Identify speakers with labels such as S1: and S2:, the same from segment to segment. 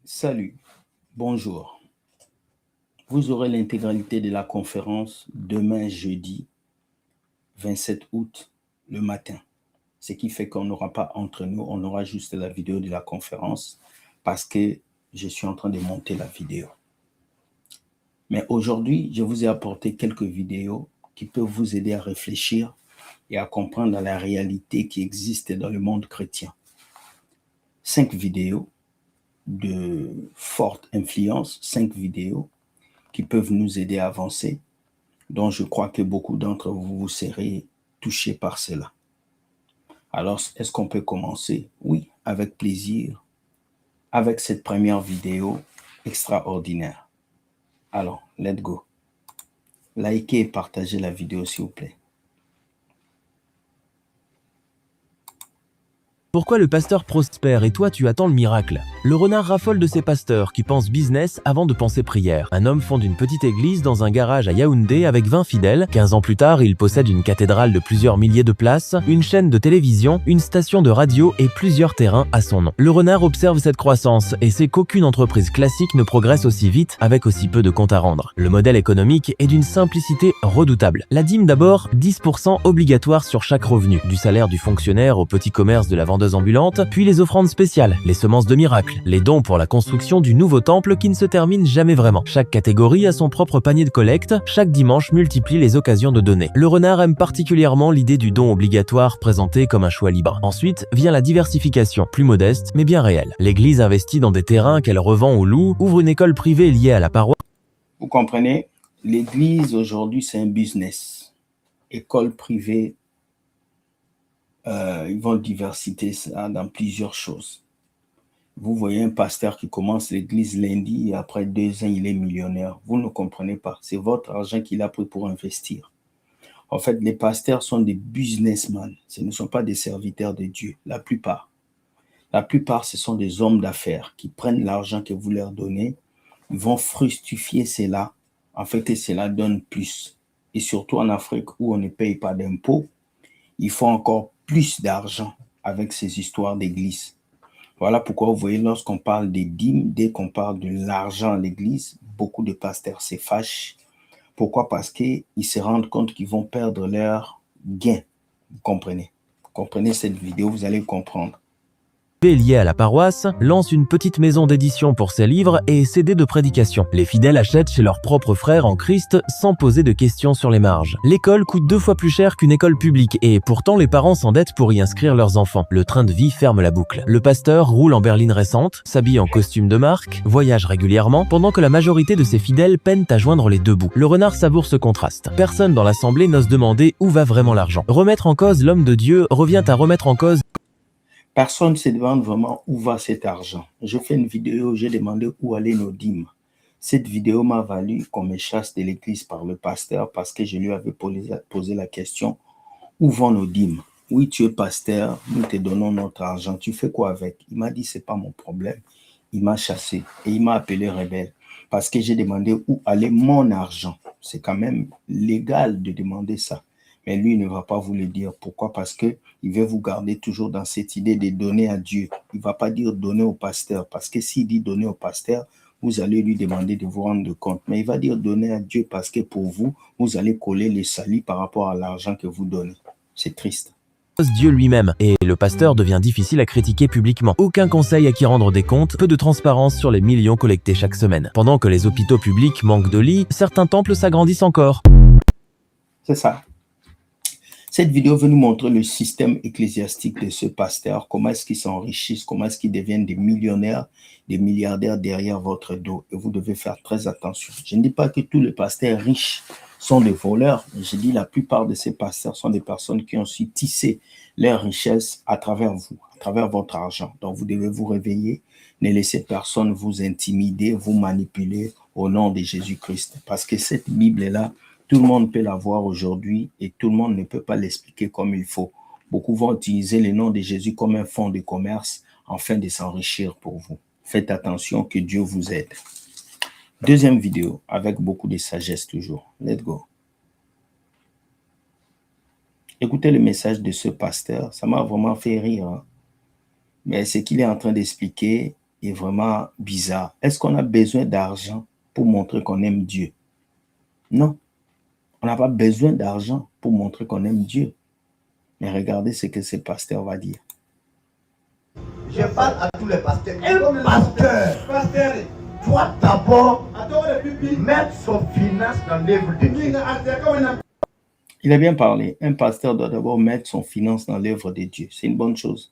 S1: Salut, bonjour. Vous aurez l'intégralité de la conférence demain jeudi 27 août le matin. Ce qui fait qu'on n'aura pas entre nous, on aura juste la vidéo de la conférence parce que je suis en train de monter la vidéo. Mais aujourd'hui, je vous ai apporté quelques vidéos qui peuvent vous aider à réfléchir et à comprendre la réalité qui existe dans le monde chrétien. 5 vidéos de forte influence, 5 vidéos qui peuvent nous aider à avancer, dont je crois que beaucoup d'entre vous serez touchés par cela. Alors, est-ce qu'on peut commencer? Oui, avec plaisir, avec cette première vidéo extraordinaire. Alors, let's go. Likez et partagez la vidéo, s'il vous plaît.
S2: Pourquoi le pasteur prospère et toi tu attends le miracle? Le renard raffole de ces pasteurs qui pensent business avant de penser prière. Un homme fonde une petite église dans un garage à Yaoundé avec 20 fidèles. 15 ans plus tard, il possède une cathédrale de plusieurs milliers de places, une chaîne de télévision, une station de radio et plusieurs terrains à son nom. Le renard observe cette croissance et sait qu'aucune entreprise classique ne progresse aussi vite avec aussi peu de comptes à rendre. Le modèle économique est d'une simplicité redoutable. La dîme d'abord, 10% obligatoire sur chaque revenu, du salaire du fonctionnaire au petit commerce de la vendeuse ambulante, puis les offrandes spéciales, les semences de miracle, les dons pour la construction du nouveau temple qui ne se termine jamais vraiment. Chaque catégorie a son propre panier de collecte, chaque dimanche multiplie les occasions de donner. Le renard aime particulièrement l'idée du don obligatoire présenté comme un choix libre. Ensuite vient la diversification, plus modeste mais bien réelle. L'église investit dans des terrains qu'elle revend ou loue, ouvre une école privée liée à la paroisse.
S1: Vous comprenez? L'église aujourd'hui, c'est un business. École privée, ils vont diversifier ça dans plusieurs choses. Vous voyez un pasteur qui commence l'église lundi et après 2 ans, il est millionnaire. Vous ne comprenez pas. C'est votre argent qu'il a pris pour investir. En fait, les pasteurs sont des businessmen. Ce ne sont pas des serviteurs de Dieu, la plupart. La plupart, ce sont des hommes d'affaires qui prennent l'argent que vous leur donnez. Ils vont fructifier cela, en fait, que cela donne plus. Et surtout en Afrique où on ne paye pas d'impôts, il faut encore plus d'argent avec ces histoires d'église. Voilà pourquoi vous voyez, lorsqu'on parle des dîmes, dès qu'on parle de l'argent à l'église, beaucoup de pasteurs se fâchent. Pourquoi? Parce qu'ils se rendent compte qu'ils vont perdre leur gain. Vous comprenez? Vous comprenez cette vidéo, vous allez comprendre.
S2: Lié à la paroisse, lance une petite maison d'édition pour ses livres et CD de prédication. Les fidèles achètent chez leurs propres frères en Christ sans poser de questions sur les marges. L'école coûte 2 fois plus cher qu'une école publique et pourtant les parents s'endettent pour y inscrire leurs enfants. Le train de vie ferme la boucle. Le pasteur roule en berline récente, s'habille en costume de marque, voyage régulièrement, pendant que la majorité de ses fidèles peinent à joindre les deux bouts. Le renard savoure ce contraste. Personne dans l'assemblée n'ose demander où va vraiment l'argent. Remettre en cause l'homme de Dieu revient à remettre en cause.
S1: Personne ne se demande vraiment où va cet argent. Je fais une vidéo où j'ai demandé où allaient nos dîmes. Cette vidéo m'a valu qu'on me chasse de l'église par le pasteur parce que je lui avais posé la question, où vont nos dîmes? Oui, tu es pasteur, nous te donnons notre argent, tu fais quoi avec? Il m'a dit, c'est pas mon problème. Il m'a chassé et il m'a appelé rebelle parce que j'ai demandé où allait mon argent. C'est quand même légal de demander ça. Mais lui ne va pas vous le dire. Pourquoi? Parce qu'il veut vous garder toujours dans cette idée de donner à Dieu. Il ne va pas dire donner au pasteur. Parce que s'il dit donner au pasteur, vous allez lui demander de vous rendre compte. Mais il va dire donner à Dieu parce que pour vous, vous allez coller les salis par rapport à l'argent que vous donnez. C'est triste.
S2: Dieu lui-même, et le pasteur devient difficile à critiquer publiquement. Aucun conseil à qui rendre des comptes, peu de transparence sur les millions collectés chaque semaine. Pendant que les hôpitaux publics manquent de lits, certains temples s'agrandissent encore.
S1: C'est ça. Cette vidéo veut nous montrer le système ecclésiastique de ce pasteur, comment est-ce qu'ils s'enrichissent, comment est-ce qu'ils deviennent des millionnaires, des milliardaires derrière votre dos. Et vous devez faire très attention. Je ne dis pas que tous les pasteurs riches sont des voleurs. Je dis la plupart de ces pasteurs sont des personnes qui ont su tisser leur richesse à travers vous, à travers votre argent. Donc vous devez vous réveiller, ne laissez personne vous intimider, vous manipuler au nom de Jésus-Christ. Parce que cette Bible-là, tout le monde peut la voir aujourd'hui et tout le monde ne peut pas l'expliquer comme il faut. Beaucoup vont utiliser le nom de Jésus comme un fonds de commerce afin de s'enrichir pour vous. Faites attention, que Dieu vous aide. Deuxième vidéo, avec beaucoup de sagesse toujours. Let's go. Écoutez le message de ce pasteur. Ça m'a vraiment fait rire. Hein. Mais ce qu'il est en train d'expliquer, est vraiment bizarre. Est-ce qu'on a besoin d'argent pour montrer qu'on aime Dieu? Non. On n'a pas besoin d'argent pour montrer qu'on aime Dieu. Mais regardez ce que ce pasteur va dire.
S3: Je parle à tous les pasteurs. Un pasteur doit d'abord mettre son finance dans l'œuvre de Dieu.
S1: Il a bien parlé. Un pasteur doit d'abord mettre son finance dans l'œuvre de Dieu. C'est une bonne chose.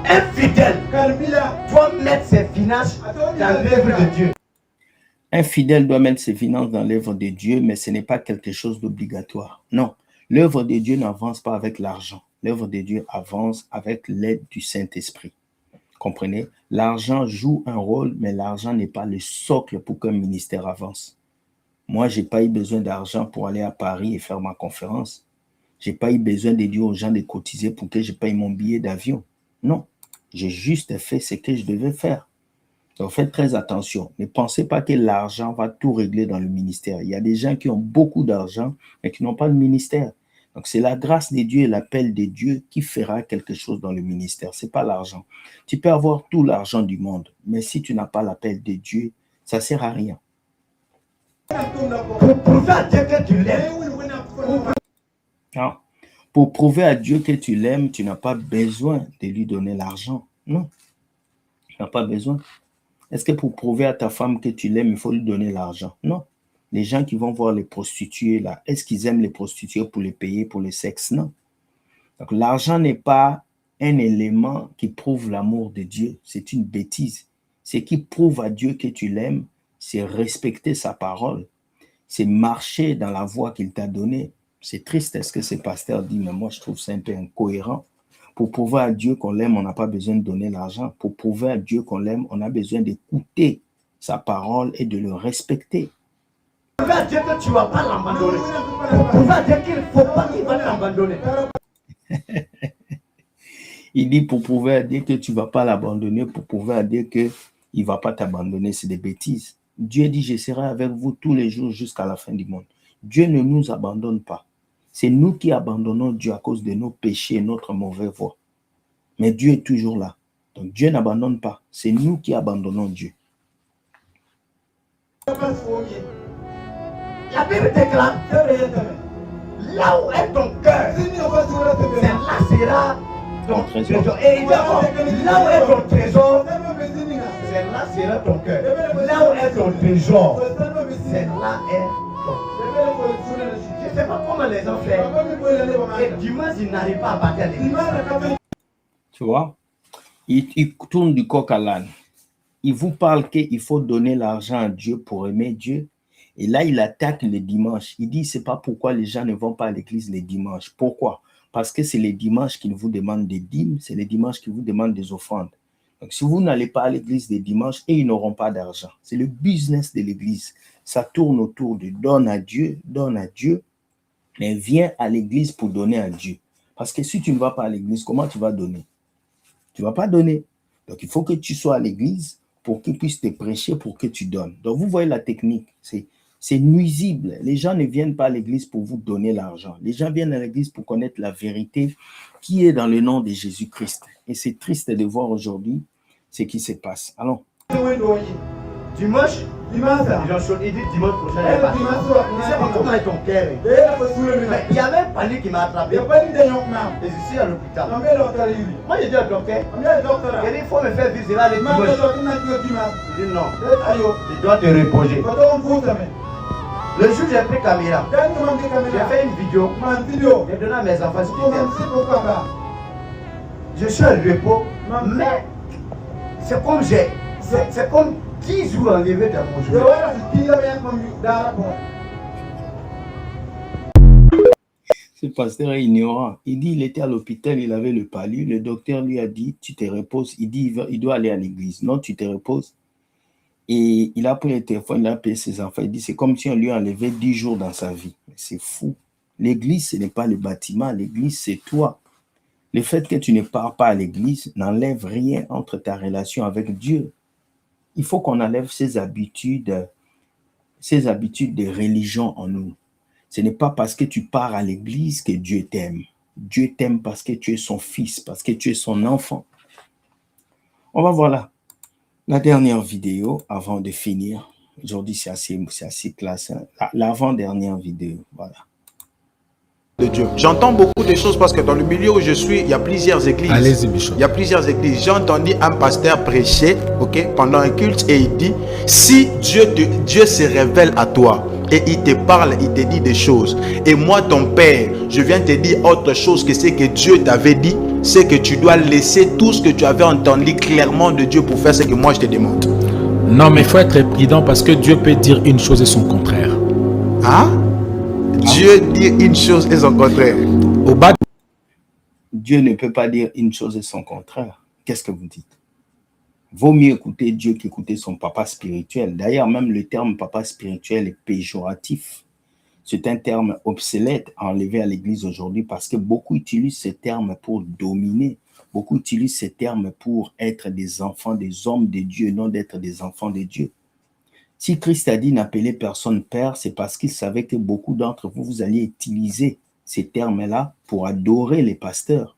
S3: Un fidèle doit mettre ses finances dans l'œuvre de Dieu.
S1: Un fidèle doit mettre ses finances dans l'œuvre de Dieu, mais ce n'est pas quelque chose d'obligatoire. Non, l'œuvre de Dieu n'avance pas avec l'argent. L'œuvre de Dieu avance avec l'aide du Saint-Esprit. Comprenez? L'argent joue un rôle, mais l'argent n'est pas le socle pour qu'un ministère avance. Moi, je n'ai pas eu besoin d'argent pour aller à Paris et faire ma conférence. Je n'ai pas eu besoin de dire aux gens de cotiser pour que je paye mon billet d'avion. Non, j'ai juste fait ce que je devais faire. Donc, faites très attention. Ne pensez pas que l'argent va tout régler dans le ministère. Il y a des gens qui ont beaucoup d'argent, mais qui n'ont pas de ministère. Donc, c'est la grâce de Dieu et l'appel de Dieu qui fera quelque chose dans le ministère. Ce n'est pas l'argent. Tu peux avoir tout l'argent du monde, mais si tu n'as pas l'appel de Dieu, ça ne sert à rien.
S3: Pour prouver à Dieu que tu l'aimes.
S1: Non. Pour prouver à Dieu que tu l'aimes, tu n'as pas besoin de lui donner l'argent. Non, tu n'as pas besoin. Est-ce que pour prouver à ta femme que tu l'aimes, il faut lui donner l'argent? Non. Les gens qui vont voir les prostituées là, est-ce qu'ils aiment les prostituées pour les payer pour le sexe? Non. Donc l'argent n'est pas un élément qui prouve l'amour de Dieu. C'est une bêtise. Ce qui prouve à Dieu que tu l'aimes, c'est respecter sa parole. C'est marcher dans la voie qu'il t'a donnée. C'est triste, est-ce que ce pasteur dit, mais moi je trouve ça un peu incohérent. Pour prouver à Dieu qu'on l'aime, on n'a pas besoin de donner l'argent. Pour prouver à Dieu qu'on l'aime, on a besoin d'écouter sa parole et de le respecter.
S3: Pour prouver à Dieu que tu ne vas pas l'abandonner. Pour prouver à Dieu qu'il ne faut pas qu'il va t'abandonner.
S1: Il dit pour prouver à Dieu que tu ne vas pas l'abandonner, pour prouver à Dieu qu'il ne va pas t'abandonner, c'est des bêtises. Dieu dit, je serai avec vous tous les jours jusqu'à la fin du monde. Dieu ne nous abandonne pas. C'est nous qui abandonnons Dieu à cause de nos péchés et notre mauvaise voie. Mais Dieu est toujours là. Donc Dieu n'abandonne pas. C'est nous qui abandonnons Dieu.
S3: La Bible déclare, là où est ton cœur, là sera ton trésor. Et il dit encore, là où est ton trésor, là sera ton cœur. Là où est ton trésor, là est ton cœur. Je ne sais pas comment les gens font. Et dimanche, ils n'arrivent pas à battre l'église.
S1: Tu vois, il tourne du coq à l'âne. Il vous parle qu'il faut donner l'argent à Dieu pour aimer Dieu. Et là, il attaque le dimanche. Il dit, c'est pas pourquoi les gens ne vont pas à l'église les dimanches. Pourquoi? Parce que c'est les dimanches qu'ils vous demandent des dîmes, c'est les dimanches qu'ils vous demandent des offrandes. Donc, si vous n'allez pas à l'église les dimanches, et ils n'auront pas d'argent. C'est le business de l'église. Ça tourne autour de donne à Dieu, mais viens à l'église pour donner à Dieu. Parce que si tu ne vas pas à l'église, comment tu vas donner? Tu ne vas pas donner. Donc, il faut que tu sois à l'église pour qu'ils puissent te prêcher, pour que tu donnes. Donc, vous voyez la technique. C'est nuisible. Les gens ne viennent pas à l'église pour vous donner l'argent. Les gens viennent à l'église pour connaître la vérité qui est dans le nom de Jésus-Christ. Et c'est triste de voir aujourd'hui ce qui se passe. Allons.
S3: Dimanche, il dit dimanche prochain. Je ne sais pas comment est ton cœur. Il y avait un panier qui m'a attrapé. Et je suis à l'hôpital. Moi, j'ai dit au docteur, il dit, il faut me faire vivre cela le dimanche. Il dit non, je dois te reposer. Le jour où j'ai pris caméra, j'ai fait une vidéo. J'ai donné à mes enfants. Je suis à repos, mais c'est comme c'est comme 10 jours enlevés dans mon jour.
S1: Ce pasteur est ignorant. Il dit il était à l'hôpital, il avait le palu. Le docteur lui a dit, tu te reposes. Il dit, il doit aller à l'église. Non, tu te reposes. Et il a pris le téléphone, il a payé ses enfants. Il dit, c'est comme si on lui enlevait 10 jours dans sa vie. C'est fou. L'église, ce n'est pas le bâtiment. L'église, c'est toi. Le fait que tu ne pars pas à l'église n'enlève rien entre ta relation avec Dieu. Il faut qu'on enlève ces habitudes de religion en nous. Ce n'est pas parce que tu pars à l'église que Dieu t'aime. Dieu t'aime parce que tu es son fils, parce que tu es son enfant. On va voir la dernière vidéo avant de finir. Aujourd'hui, c'est assez classe. Hein? L'avant-dernière vidéo, voilà.
S4: De Dieu. J'entends beaucoup de choses parce que dans le milieu où je suis, il y a plusieurs églises.
S5: Allez-y, Bishop.
S4: Il y a plusieurs églises. J'ai entendu un pasteur prêcher, pendant un culte, et il dit, si Dieu se révèle à toi et il te parle, il te dit des choses, et moi ton père, je viens te dire autre chose que ce que Dieu t'avait dit, c'est que tu dois laisser tout ce que tu avais entendu clairement de Dieu pour faire ce que moi je te demande.
S5: Non, mais il faut être prudent parce que Dieu peut dire une chose et son contraire.
S4: Hein? Dieu dit une chose et son contraire.
S5: Au bas,
S1: Dieu ne peut pas dire une chose et son contraire. Qu'est-ce que vous dites? Vaut mieux écouter Dieu qu'écouter son papa spirituel. D'ailleurs, même le terme papa spirituel est péjoratif. C'est un terme obsolète à enlever à l'église aujourd'hui parce que beaucoup utilisent ce terme pour dominer. Beaucoup utilisent ce terme pour être des enfants, des hommes de Dieu, non d'être des enfants de Dieu. Si Christ a dit n'appelez personne père, c'est parce qu'il savait que beaucoup d'entre vous, vous alliez utiliser ces termes-là pour adorer les pasteurs.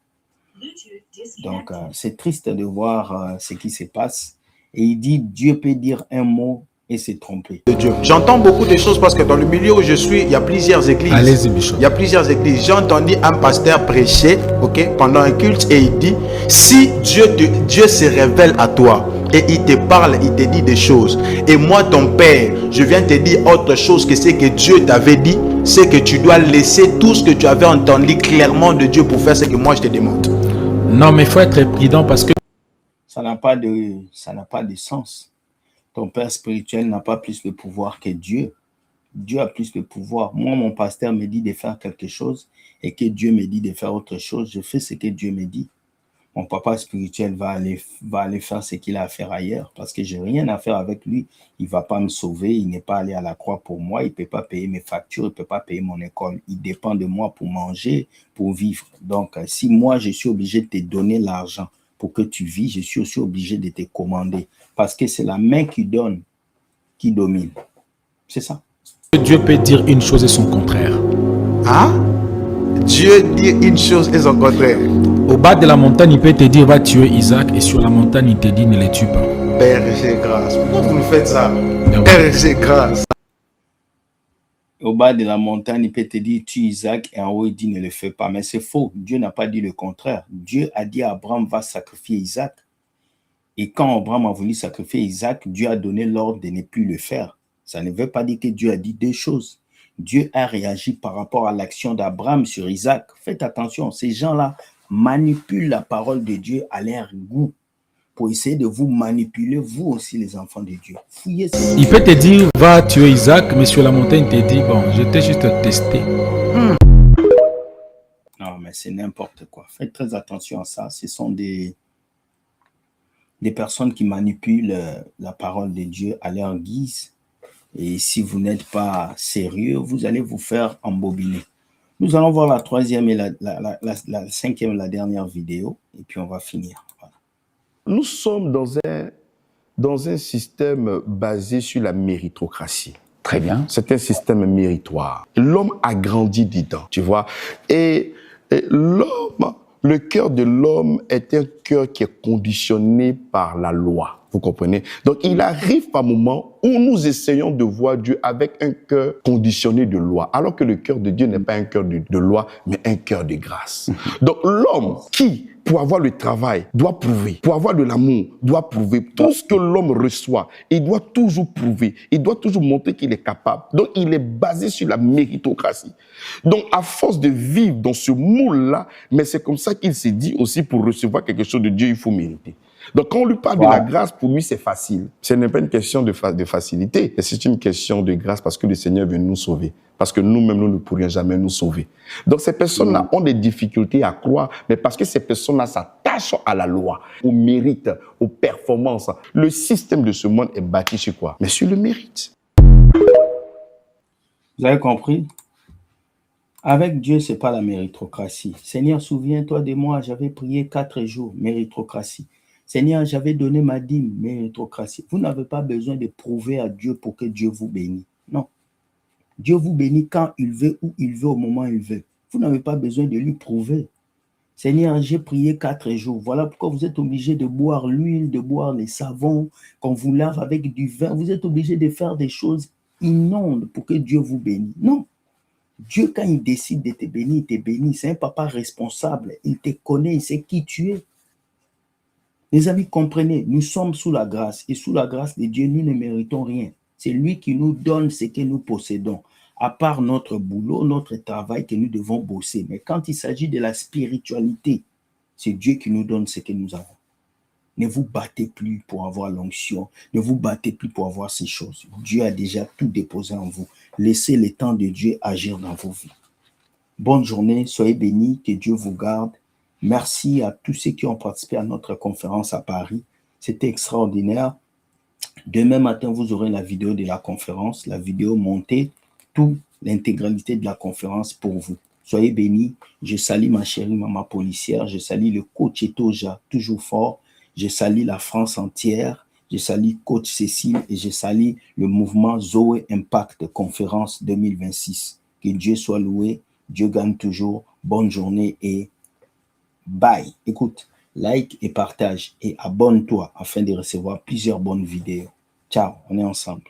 S1: Donc, c'est triste de voir ce qui se passe. Et il dit, Dieu peut dire un mot et se tromper.
S4: De Dieu. J'entends beaucoup de choses parce que dans le milieu où je suis, il y a plusieurs églises.
S5: allez-y, Bishop.
S4: Il y a plusieurs églises. J'ai entendu un pasteur prêcher, pendant un culte, et il dit, si Dieu se révèle à toi et il te parle, il te dit des choses, et moi ton père, je viens te dire autre chose que ce que Dieu t'avait dit, c'est que tu dois laisser tout ce que tu avais entendu clairement de Dieu pour faire ce que moi je te demande.
S5: Non, mais il faut être prudent parce que
S1: Ça n'a pas de sens. Ton père spirituel n'a pas plus de pouvoir que Dieu. Dieu a plus de pouvoir. Moi, mon pasteur me dit de faire quelque chose et que Dieu me dit de faire autre chose. Je fais ce que Dieu me dit. Mon papa spirituel va aller faire ce qu'il a à faire ailleurs parce que je n'ai rien à faire avec lui. Il ne va pas me sauver. Il n'est pas allé à la croix pour moi. Il ne peut pas payer mes factures. Il ne peut pas payer mon école. Il dépend de moi pour manger, pour vivre. Donc, si moi, je suis obligé de te donner l'argent pour que tu vis, je suis aussi obligé de te commander parce que c'est la main qui donne, qui domine. C'est ça.
S5: Dieu peut dire une chose et son contraire.
S4: Hein? Dieu dit une chose et son contraire.
S5: Au bas de la montagne, il peut te dire va tuer Isaac, et sur la montagne, il te dit ne les tue pas.
S4: Père, j'ai grâce. Pourquoi vous me faites ça?
S5: ouais.
S4: Père, j'ai grâce.
S1: Au bas de la montagne, il peut te dire tue Isaac et en haut, il dit ne le fais pas. Mais c'est faux. Dieu n'a pas dit le contraire. Dieu a dit à Abraham va sacrifier Isaac. Et quand Abraham a voulu sacrifier Isaac, Dieu a donné l'ordre de ne plus le faire. Ça ne veut pas dire que Dieu a dit deux choses. Dieu a réagi par rapport à l'action d'Abraham sur Isaac. Faites attention, ces gens-là manipulent la parole de Dieu à leur goût pour essayer de vous manipuler, vous aussi les enfants de Dieu. Fouillez ça.
S5: Il peut te dire va tuer Isaac, mais sur la montagne, il te dit bon, je t'ai juste testé.
S1: Non, mais c'est n'importe quoi. Faites très attention à ça. Ce sont des personnes qui manipulent la parole de Dieu à leur guise. Et si vous n'êtes pas sérieux, vous allez vous faire embobiner. Nous allons voir la troisième et la cinquième, la dernière vidéo. Et puis on va finir. Voilà.
S6: Nous sommes dans un système basé sur la méritocratie.
S7: Très bien.
S6: C'est un système méritoire. L'homme a grandi dedans, tu vois. Et l'homme, le cœur de l'homme est un cœur qui est conditionné par la loi. Vous comprenez? Donc, il arrive par moments où nous essayons de voir Dieu avec un cœur conditionné de loi, alors que le cœur de Dieu n'est pas un cœur de loi, mais un cœur de grâce. Donc, l'homme qui, pour avoir le travail, doit prouver, pour avoir de l'amour, doit prouver. Tout ce que l'homme reçoit, il doit toujours prouver, il doit toujours montrer qu'il est capable. Donc, il est basé sur la méritocratie. Donc, à force de vivre dans ce moule-là, mais c'est comme ça qu'il s'est dit aussi, pour recevoir quelque chose de Dieu, il faut mériter. Donc, quand on lui parle de la grâce, pour lui, c'est facile. Ce n'est pas une question de facilité, mais c'est une question de grâce parce que le Seigneur veut nous sauver. Parce que nous-mêmes, nous ne pourrions jamais nous sauver. Donc, ces personnes-là ont des difficultés à croire, mais parce que ces personnes-là s'attachent à la loi, au mérite, aux performances. Le système de ce monde est bâti sur quoi? Mais sur le mérite.
S1: Vous avez compris? Avec Dieu, ce n'est pas la méritocratie. Seigneur, souviens-toi de moi, j'avais prié 4 jours, méritocratie. Seigneur, j'avais donné ma dîme, méritocratie. Vous n'avez pas besoin de prouver à Dieu pour que Dieu vous bénisse. Non. Dieu vous bénit quand il veut, où il veut, au moment où il veut. Vous n'avez pas besoin de lui prouver. Seigneur, j'ai prié 4 jours. Voilà pourquoi vous êtes obligé de boire l'huile, de boire les savons, qu'on vous lave avec du vin. Vous êtes obligé de faire des choses inondes pour que Dieu vous bénisse. Non. Dieu, quand il décide de te bénir, il te bénit. C'est un papa responsable. Il te connaît, il sait qui tu es. Les amis, comprenez, nous sommes sous la grâce. Et sous la grâce de Dieu, nous ne méritons rien. C'est lui qui nous donne ce que nous possédons. À part notre boulot, notre travail que nous devons bosser. Mais quand il s'agit de la spiritualité, c'est Dieu qui nous donne ce que nous avons. Ne vous battez plus pour avoir l'onction. Ne vous battez plus pour avoir ces choses. Dieu a déjà tout déposé en vous. Laissez le temps de Dieu agir dans vos vies. Bonne journée, soyez bénis, que Dieu vous garde. Merci à tous ceux qui ont participé à notre conférence à Paris. C'était extraordinaire. Demain matin, vous aurez la vidéo de la conférence, la vidéo montée, toute l'intégralité de la conférence pour vous. Soyez bénis. Je salue ma chérie maman policière. Je salue le coach Etoja, toujours fort. Je salue la France entière. Je salue coach Cécile et je salue le mouvement Zoé Impact Conférence 2026. Que Dieu soit loué. Dieu gagne toujours. Bonne journée et bye. Écoute, like et partage et abonne-toi afin de recevoir plusieurs bonnes vidéos. Ciao, on est ensemble.